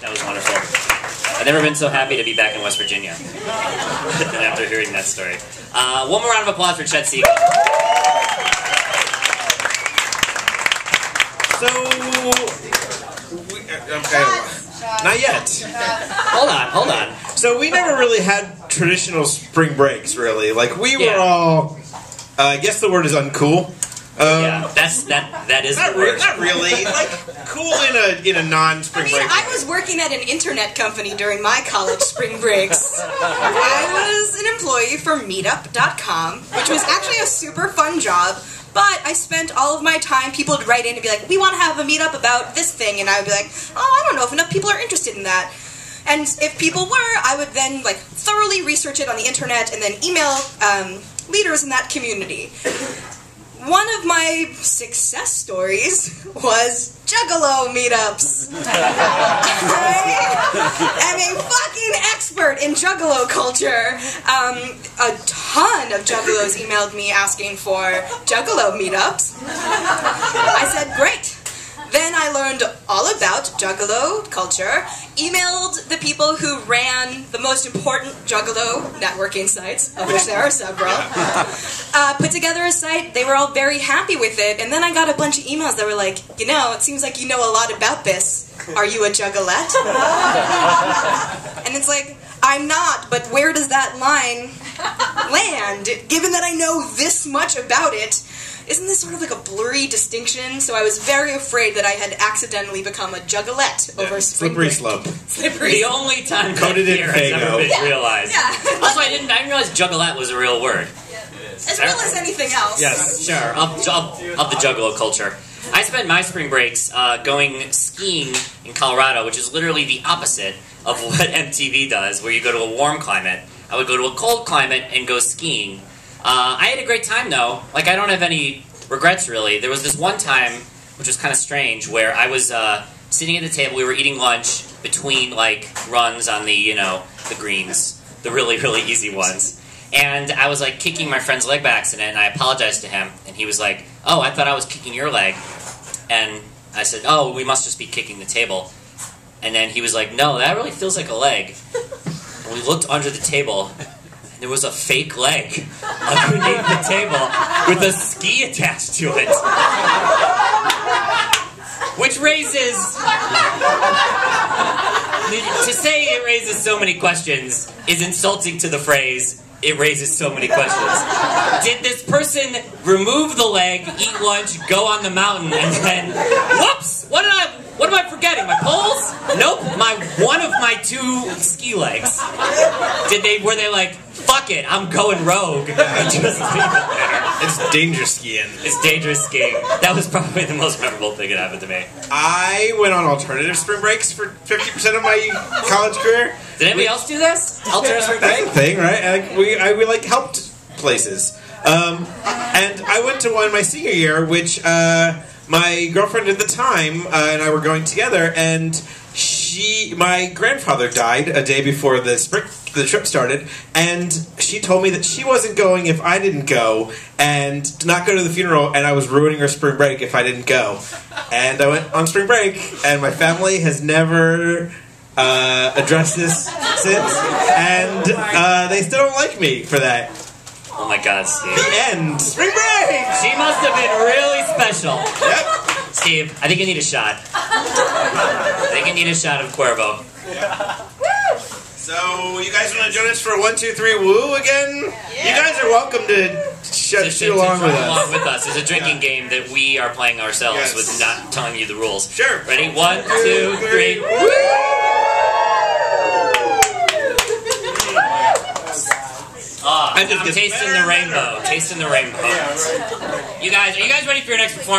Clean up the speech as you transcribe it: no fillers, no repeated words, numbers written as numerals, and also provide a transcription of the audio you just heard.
That was wonderful. I've never been so happy to be back in West Virginia than after hearing that story. One more round of applause for Chet Siegel. So, not yet. Hold on. So we never really had traditional spring breaks, really. Like, we were all, I guess the word is uncool. Yeah, that is not the word. Not really. Like, cool in a non-spring break. I was working at an internet company during my college spring breaks. I was an employee for Meetup.com, which was actually a super fun job, but I spent all of my time, people would write in and be like, we want to have a meetup about this thing, and I would be like, oh, I don't know if enough people are interested in that. And if people were, I would then like thoroughly research it on the internet and then email leaders in that community. One of my success stories was Juggalo meetups. I am a fucking expert in Juggalo culture. A ton of Juggalos emailed me asking for Juggalo meetups. I said, great. Then I learned all about Juggalo culture, emailed the people who ran the most important Juggalo networking sites, of which there are several, put together a site. They were all very happy with it, and then I got a bunch of emails that were like, you know, it seems like you know a lot about this. Are you a Juggalette? And it's like, I'm not, but where does that line land? Given that I know this much about it, isn't this sort of like a blurry distinction? So I was very afraid that I had accidentally become a Juggalette over spring slippery break. slope. The only time Coded that in here has ever been realized. Yeah. Also, I didn't realize Juggalette was a real word. As real as anything else. Yes, sure. Of the Juggalo culture. I spent my spring breaks going skiing in Colorado, which is literally the opposite of what MTV does, where you go to a warm climate. I would go to a cold climate and go skiing. I had a great time, though. Like, I don't have any regrets, really. There was this one time, which was kind of strange, where I was sitting at the table. We were eating lunch between, like, runs on the, you know, the greens, the really, really easy ones. And I was, like, kicking my friend's leg by accident, and I apologized to him. And he was like, oh, I thought I was kicking your leg. And I said, oh, we must just be kicking the table. And then he was like, no, that really feels like a leg. And we looked under the table, and there was a fake leg underneath the table with a ski attached to it. Which raises... To say it raises so many questions is insulting to the phrase, it raises so many questions. Did this person remove the leg, eat lunch, go on the mountain, and then, whoops! What am I forgetting? My poles? Nope. One of my two ski legs. Were they like, fuck it, I'm going rogue, and just leave it there? It's dangerous skiing. It's dangerous skiing. That was probably the most memorable thing that happened to me. I went on alternative spring breaks for 50% of my college career. Did anybody else do this? Alternative spring break? That's the thing, right? Like, we like helped places. And I went to one my senior year, which my girlfriend at the time and I were going together, and my grandfather died a day before the trip started, and she told me that she wasn't going if I didn't go, and to not go to the funeral, and I was ruining her spring break if I didn't go. And I went on spring break, and my family has never addressed this since, and they still don't like me for that. Oh my God, Steve. The end. Spring break! She must have been really special. Yep. Steve, I think you need a shot. I think you need a shot of Cuervo. So, you guys want to join us for 1, 2, 3, woo again? Yeah. You guys are welcome to shoot along with us. It's a drinking game that we are playing ourselves with not telling you the rules. Sure. Ready? 1, 2, 3, woo! I'm tasting the rainbow. Tasting the rainbow. Are you guys ready for your next performance?